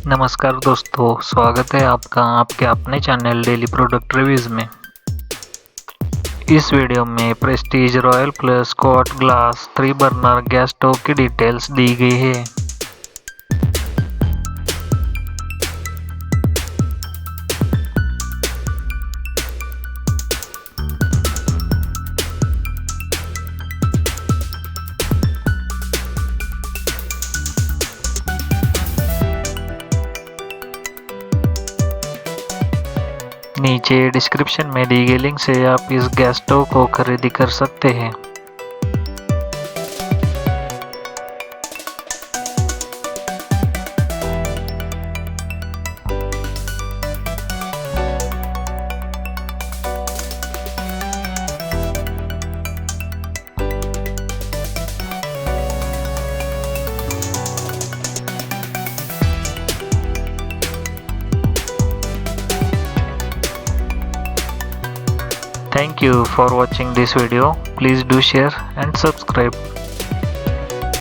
नमस्कार दोस्तों, स्वागत है आपका आपके अपने चैनल डेली प्रोडक्ट रिव्यूज़ में। इस वीडियो में Prestige royal plus Scott glass 3 burner gas stove की डिटेल्स दी गई है। नीचे डिस्क्रिप्शन में दी गई लिंक से आप इस गैस स्टोव को खरीदी कर सकते हैं। Thank you for watching this video. Please do share and subscribe.